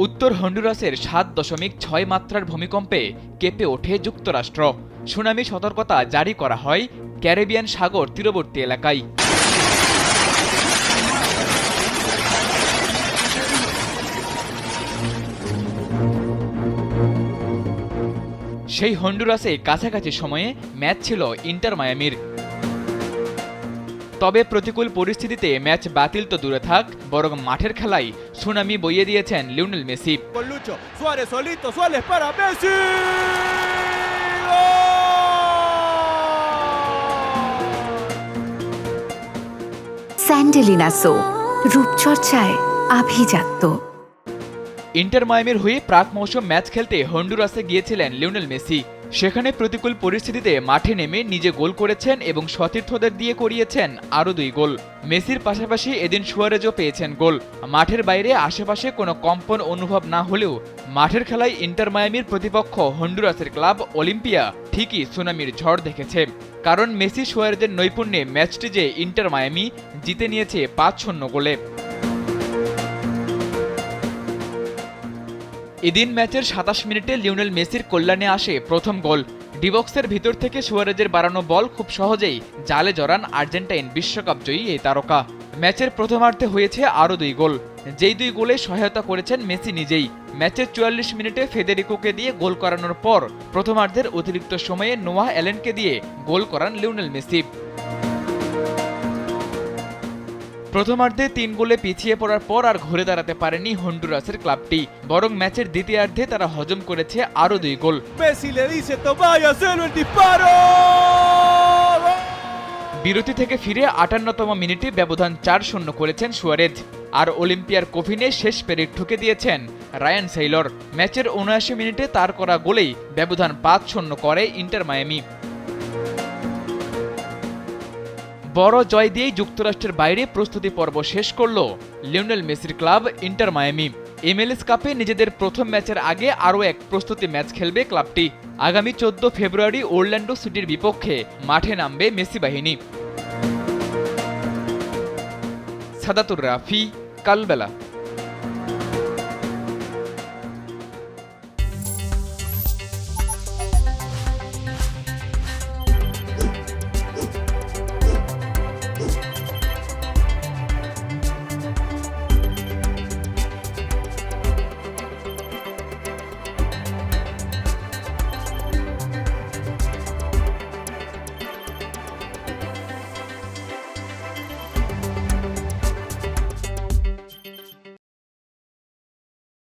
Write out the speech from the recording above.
উত্তর হন্ডুরাসের ৭.৬ মাত্রার ভূমিকম্পে কেঁপে ওঠে যুক্তরাষ্ট্র। সুনামি সতর্কতা জারি করা হয় ক্যারিবিয়ান সাগর তীরবর্তী এলাকায়। সেই হন্ডুরাসে কাছাকাছি সময়ে ম্যাচ ছিল ইন্টার মায়ামির। তবে প্রতিকূল পরিস্থিতিতে ম্যাচ বাতিল তো দূরে থাক, বরং মাঠের খেলায় সুনামি বইয়ে দিয়েছেন লিওনেল মেসি। স্যান্ডেলিনা সো, রূপচর্চায় আভিজাত্য। ইন্টার মায়ামির হয়ে প্রাক মৌসুম ম্যাচ খেলতে হন্ডুরাসে গিয়েছিলেন লিওনেল মেসি। সেখানে প্রতিকূল পরিস্থিতিতে মাঠে নেমে নিজে গোল করেছেন এবং সতীর্থদের দিয়ে করিয়েছেন আরও 2 গোল। মেসির পাশাপাশি এদিন সুয়ারেজও পেয়েছেন গোল। মাঠের বাইরে আশেপাশে কোনো কম্পন অনুভব না হলেও মাঠের খেলায় ইন্টার মায়ামির প্রতিপক্ষ হন্ডুরাসের ক্লাব অলিম্পিয়া ঠিকই সুনামির ঝড় দেখেছে। কারণ মেসি সুয়ারেজের নৈপুণ্যে ম্যাচটি যে ইন্টার মায়ামি জিতে নিয়েছে 5-0 গোলে। এদিন ম্যাচের 27 মিনিটে লিওনেল মেসির কল্যাণে আসে প্রথম গোল। ডিবক্সের ভিতর থেকে সুয়ারেজের বাড়ানো বল খুব সহজেই জালে জড়ান আর্জেন্টাইন বিশ্বকাপ জয়ী এই তারকা। ম্যাচের প্রথমার্ধে হয়েছে আরও 2 গোল, যেই 2 গোলে সহায়তা করেছেন মেসি নিজেই। ম্যাচের 44 মিনিটে ফেদেরিকোকে দিয়ে গোল করানোর পর প্রথমার্ধের অতিরিক্ত সময়ে নোয়াহ অ্যালেনকে দিয়ে গোল করান লিওনেল মেসি। প্রথমার্ধে 3 গোলে পিছিয়ে পড়ার পর আর ঘুরে দাঁড়াতে পারেনি হন্ডুরাসের ক্লাবটি, বরং ম্যাচের দ্বিতীয়ার্ধে তারা হজম করেছে আরও 2 গোল। বিরতি থেকে ফিরে 58তম মিনিটে ব্যবধান 4-0 করেছেন সুয়ারেজ। আর অলিম্পিয়ার কফিনে শেষ পেরেক ঠুকে দিয়েছেন রায়ান সেইলর। ম্যাচের 79 মিনিটে তার করা গোলেই ব্যবধান 5-0 করে ইন্টার মায়ামি। বড় জয় দিয়েই যুক্তরাষ্ট্রের বাইরে প্রস্তুতি পর্ব শেষ করল লিওনেল মেসির ক্লাব ইন্টার মায়ামি। MLS কাপে নিজেদের প্রথম ম্যাচের আগে আরও এক প্রস্তুতি ম্যাচ খেলবে ক্লাবটি। আগামী 14 ফেব্রুয়ারি ওরল্যান্ডো সিটির বিপক্ষে মাঠে নামবে মেসি বাহিনী। সাদাতুর রাফি, কালবেলা।